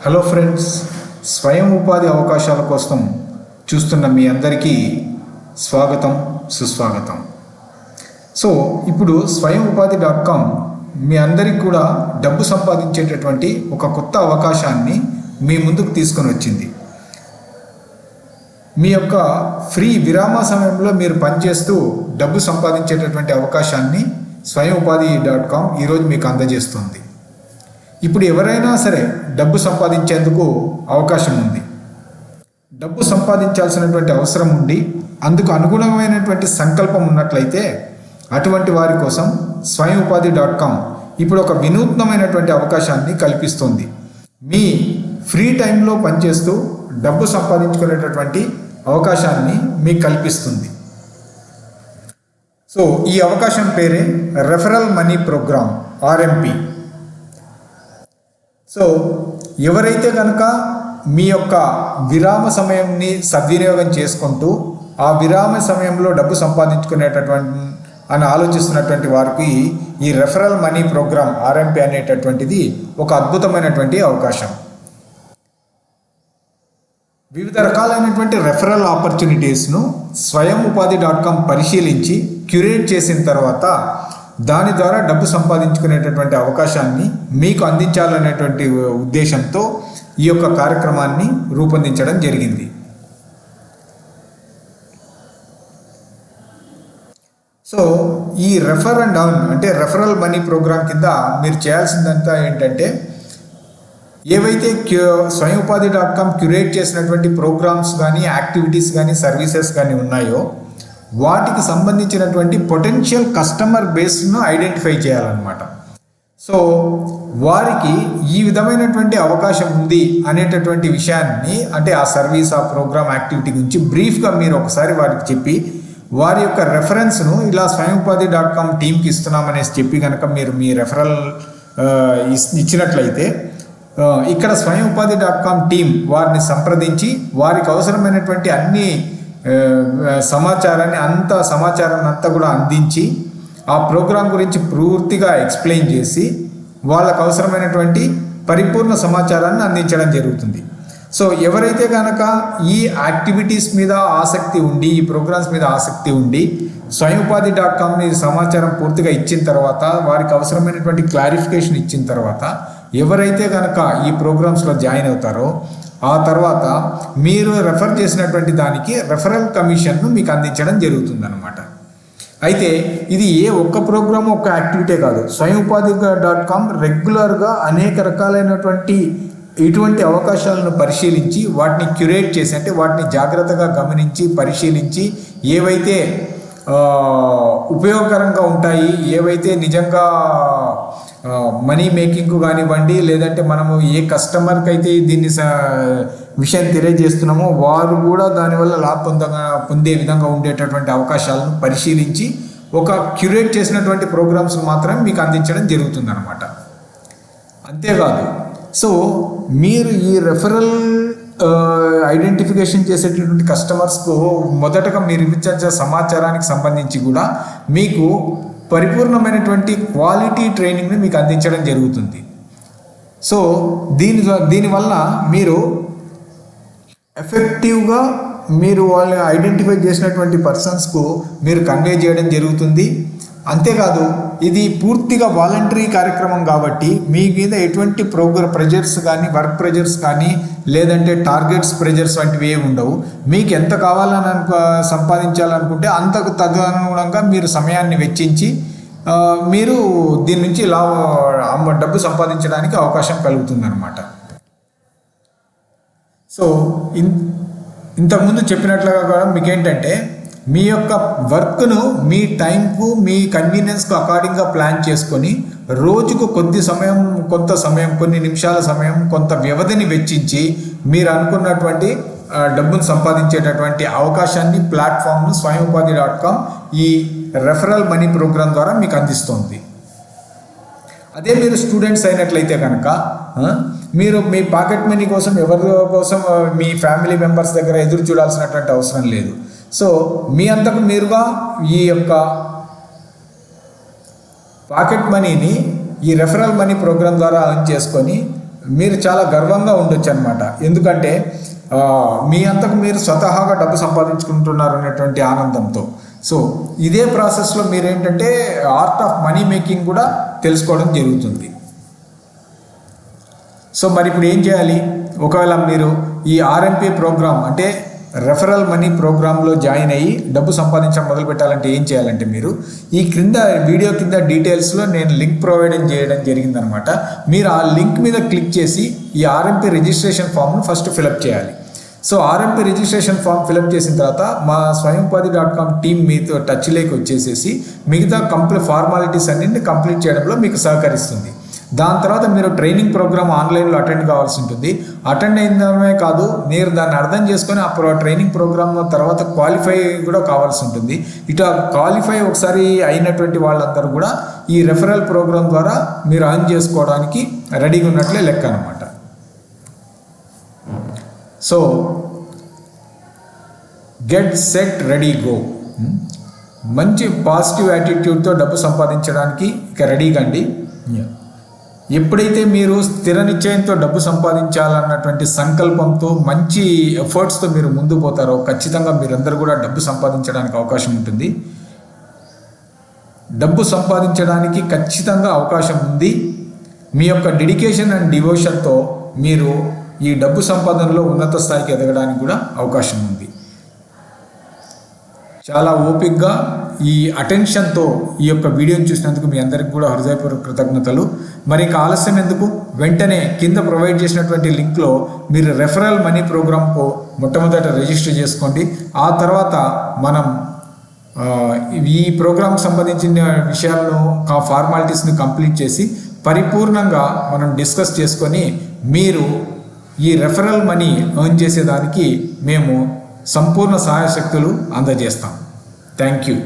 Hello friends, స్వయం ఉపాధి అవకాశాల కోసం చూస్తున్న మీ అందరికీ స్వాగతం, సుస్వాగతం. సో ఇప్పుడు స్వయం ఉపాధి .com మీ అందరికీ కూడా డబ్బు సంపాదించేటటువంటి ఒక కొత్త అవకాశాన్ని మీ ముందుకు తీసుకొని వచ్చింది. మీ యొక్క ఫ్రీ విరామ సమయంలో మీరు పనిచేస్తూ డబ్బు సంపాదించేటటువంటి అవకాశాన్ని స్వయం ఉపాధి .com ఈరోజు మీకు అందజేస్తుంది. ఇప్పుడు ఎవరైనా సరే డబ్బు సంపాదించేందుకు అవకాశం ఉంది. డబ్బు సంపాదించాల్సినటువంటి అవసరం ఉండి అందుకు అనుగుణమైనటువంటి సంకల్పం ఉన్నట్లయితే అటువంటి వారి కోసం స్వయం ఉపాధి .com ఇప్పుడు ఒక వినూత్నమైనటువంటి అవకాశాన్ని కల్పిస్తుంది. మీ ఫ్రీ టైంలో పనిచేస్తూ డబ్బు సంపాదించుకునేటటువంటి అవకాశాన్ని మీకు కల్పిస్తుంది. సో ఈ అవకాశం పేరే referral money programme, RMP. So ఎవరైతే కనుక మీ యొక్క విరామ సమయాన్ని సద్వినియోగం చేసుకుంటూ ఆ విరామ సమయంలో డబ్బు సంపాదించుకునేటటువంటి అని ఆలోచిస్తున్నటువంటి వారికి ఈ రెఫరల్ మనీ ప్రోగ్రామ్ RMP అనేటటువంటిది ఒక అద్భుతమైనటువంటి అవకాశం. వివిధ రకాలైనటువంటి రెఫరల్ ఆపర్చునిటీస్ను స్వయం ఉపాధి .com పరిశీలించి క్యూరేట్ చేసిన తర్వాత దాని ద్వారా డబ్బు సంపాదించుకునేటటువంటి అవకాశాన్ని మీకు అందించాలనేటువంటి ఉద్దేశంతో ఈ యొక్క కార్యక్రమాన్ని రూపొందించడం జరిగింది. సో ఈ రెఫర్ అండ్ అర్న్ అంటే రెఫరల్ మనీ ప్రోగ్రామ్ కింద మీరు చేయాల్సిందంతా ఏంటంటే, ఏవైతే స్వయం ఉపాధి .com క్యూరేట్ చేసినటువంటి ప్రోగ్రామ్స్ కానీ, యాక్టివిటీస్ కానీ, సర్వీసెస్ కానీ ఉన్నాయో వాటికి సంబంధించినటువంటి పొటెన్షియల్ కస్టమర్ బేస్ను ఐడెంటిఫై చేయాలన్నమాట. సో వారికి ఈ విధమైనటువంటి అవకాశం ఉంది అనేటటువంటి విషయాన్ని, అంటే ఆ సర్వీస్, ఆ ప్రోగ్రామ్, యాక్టివిటీ గురించి బ్రీఫ్గా మీరు ఒకసారి వారికి చెప్పి వారి యొక్క రెఫరెన్స్ను ఇలా స్వయం ఉపాధి .com టీంకి ఇస్తున్నామనేసి చెప్పి కనుక మీరు మీ రెఫరల్ ఇచ్చినట్లయితే ఇక్కడ స్వయం ఉపాధి .com టీం వారిని సంప్రదించి వారికి అవసరమైనటువంటి అన్ని సమాచారాన్ని అంతా కూడా అందించి ఆ ప్రోగ్రాం గురించి పూర్తిగా ఎక్స్ప్లెయిన్ చేసి వాళ్ళకు అవసరమైనటువంటి పరిపూర్ణ సమాచారాన్ని అందించడం జరుగుతుంది. సో ఎవరైతే కనుక ఈ యాక్టివిటీస్ మీద ఆసక్తి ఉండి, ఈ ప్రోగ్రామ్స్ మీద ఆసక్తి ఉండి స్వయం ఉపాధి .com సమాచారం పూర్తిగా ఇచ్చిన తర్వాత, వారికి అవసరమైనటువంటి క్లారిఫికేషన్ ఇచ్చిన తర్వాత ఎవరైతే కనుక ఈ ప్రోగ్రామ్స్లో జాయిన్ అవుతారో ఆ తర్వాత మీరు రెఫర్ చేసినటువంటి దానికి రెఫరల్ కమిషన్ను మీకు అందించడం జరుగుతుందన్నమాట. అయితే ఇది ఒక్క ప్రోగ్రామ్, ఒక్క యాక్టివిటీ కాదు. స్వయం ఉపాధి .com రెగ్యులర్గా అనేక రకాలైనటువంటి ఇటువంటి అవకాశాలను పరిశీలించి వాటిని క్యూరేట్ చేసి, అంటే వాటిని జాగ్రత్తగా గమనించి పరిశీలించి ఏవైతే ఉపయోగకరంగా ఉంటాయి, ఏవైతే నిజంగా మనీ మేకింగ్కు కానివ్వండి, లేదంటే మనము ఏ కస్టమర్కి అయితే దీన్ని విషయం తెలియజేస్తున్నామో వారు కూడా దానివల్ల పొందే విధంగా ఉండేటటువంటి అవకాశాలను పరిశీలించి ఒక క్యూరేట్ చేసినటువంటి ప్రోగ్రామ్స్ మాత్రమే మీకు అందించడం జరుగుతుందన్నమాట. అంతేకాదు, సో మీరు ఈ రెఫరల్ ఐడెంటిఫికేషన్ చేసేటటువంటి కస్టమర్స్కు మొదటగా మీరు ఇచ్చే సమాచారానికి సంబంధించి కూడా మీకు పరిపూర్ణమైనటువంటి క్వాలిటీ ట్రైనింగ్ని మీకు అందించడం జరుగుతుంది. సో దీనివల్ల మీరు ఎఫెక్టివ్గా మీరు వాళ్ళని ఐడెంటిఫై చేసినటువంటి పర్సన్స్కు మీరు కన్వే చేయడం జరుగుతుంది. అంతేకాదు, ఇది పూర్తిగా వాలంటరీ కార్యక్రమం కాబట్టి మీ మీద ఎటువంటి ప్రెజర్స్ కానీ, వర్క్ ప్రెజర్స్ కానీ, లేదంటే టార్గెట్స్ ప్రెజర్స్ వంటివి ఏమి ఉండవు. మీకు ఎంత కావాలని సంపాదించాలనుకుంటే అంతకు తదనుగుణంగా మీరు సమయాన్ని వెచ్చించి మీరు దీని నుంచి డబ్బు సంపాదించడానికి అవకాశం కలుగుతుందన్నమాట. సో ఇంతకుముందు చెప్పినట్లుగా కూడా మీకేంటంటే మీ యొక్క వర్క్ను మీ టైంకు, మీ కన్వీనియన్స్కు అకార్డింగ్గా ప్లాన్ చేసుకొని రోజుకు కొంత సమయం, కొన్ని నిమిషాల సమయం, కొంత వ్యవధిని వెచ్చించి మీరు అనుకున్నటువంటి డబ్బును సంపాదించేటటువంటి అవకాశాన్ని, ప్లాట్ఫామ్ను స్వయం ఉపాధి .com ఈ రెఫరల్ మనీ ప్రోగ్రామ్ ద్వారా మీకు అందిస్తుంది. అదే మీరు స్టూడెంట్స్ అయినట్లయితే కనుక మీరు మీ పాకెట్ మనీ కోసం ఎవరి కోసం మీ ఫ్యామిలీ మెంబర్స్ దగ్గర ఎదురు చూడాల్సినటువంటి అవసరం లేదు. సో మీ అంతకు మీరుగా ఈ యొక్క పాకెట్ మనీని ఈ రెఫరల్ మనీ ప్రోగ్రామ్ ద్వారా అర్న్ చేసుకొని మీరు చాలా గర్వంగా ఉండొచ్చు అనమాట. ఎందుకంటే మీ అంతకు మీరు స్వతహాగా డబ్బు సంపాదించుకుంటున్నారు అనేటువంటి ఆనందంతో. సో ఇదే ప్రాసెస్లో మీరేంటంటే ఆర్ట్ ఆఫ్ మనీ మేకింగ్ కూడా తెలుసుకోవడం జరుగుతుంది. సో మరి ఇప్పుడు ఏం చేయాలి? ఒకవేళ మీరు ఈ ఆర్ఎంపీ ప్రోగ్రామ్ అంటే రెఫరల్ మనీ ప్రోగ్రాంలో జాయిన్ అయ్యి డబ్బు సంపాదించడం మొదలు పెట్టాలంటే ఏం చేయాలంటే మీరు ఈ వీడియో కింద డీటెయిల్స్లో నేను లింక్ ప్రొవైడ్ చేయడం జరిగిందనమాట. మీరు ఆ లింక్ మీద క్లిక్ చేసి ఈ ఆర్ఎంపీ రిజిస్ట్రేషన్ ఫామ్ను ఫస్ట్ ఫిలప్ చేయాలి. So RMP registration form fill up చేసిన తర్వాత మా స్వయంపాది.com టీమ్ మీతో టచ్లోకి వచ్చేసేసి మిగతా ఫార్మాలిటీస్ అన్నింటినీ కంప్లీట్ చేయడంలో మీకు సహకరిస్తుంది. దాని తర్వాత మీరు ట్రైనింగ్ ప్రోగ్రామ్ ఆన్లైన్లో అటెండ్ కావాల్సి ఉంటుంది. అటెండ్ అయినమే కాదు, మీరు దాన్ని అర్థం చేసుకొని ఆ ట్రైనింగ్ ప్రోగ్రామ్ తర్వాత క్వాలిఫై కూడా కావాల్సి ఉంటుంది. ఇటు క్వాలిఫై ఒకసారి అయినటువంటి వాళ్ళందరూ కూడా ఈ రెఫరల్ ప్రోగ్రామ్ ద్వారా మీరు అర్న్ చేసుకోవడానికి రెడీగా ఉన్నట్లే లెక్క అనమాట. So get set ready go. మంచి పాజిటివ్ యాటిట్యూడ్తో డబ్బు సంపాదించడానికి ఇక రెడీగా అండి. ఎప్పుడైతే మీరు స్థిర నిశ్చయంతో డబ్బు సంపాదించాలన్నటువంటి సంకల్పంతో మంచి ఎఫర్ట్స్తో మీరు ముందు పోతారో ఖచ్చితంగా మీరందరూ కూడా డబ్బు సంపాదించడానికి అవకాశం ఉంటుంది. డబ్బు సంపాదించడానికి ఖచ్చితంగా అవకాశం ఉంది. మీ యొక్క డెడికేషన్ అండ్ డివోషన్తో మీరు ఈ డబ్బు సంపాదనలో ఉన్నత స్థాయికి ఎదగడానికి కూడా అవకాశం ఉంది. చాలా ఓపికగా ఈ అటెన్షన్తో ఈ యొక్క వీడియోని చూసినందుకు మీ అందరికీ కూడా హృదయపూర్వక కృతజ్ఞతలు. మరి ఇంకా ఆలస్యం ఎందుకు, వెంటనే కింద ప్రొవైడ్ చేసినటువంటి లింక్లో మీరు రెఫరల్ మనీ ప్రోగ్రామ్కు మొట్టమొదట రిజిస్టర్ చేసుకోండి. ఆ తర్వాత మనం ఈ ప్రోగ్రామ్కి సంబంధించిన విషయాలను ఫార్మాలిటీస్ని కంప్లీట్ చేసి పరిపూర్ణంగా మనం డిస్కస్ చేసుకొని మీరు ఈ రెఫరల్ మనీ ఎర్న్ చేసేదానికి మేము సంపూర్ణ సహాయశక్తులు అందజేస్తాం. Thank you.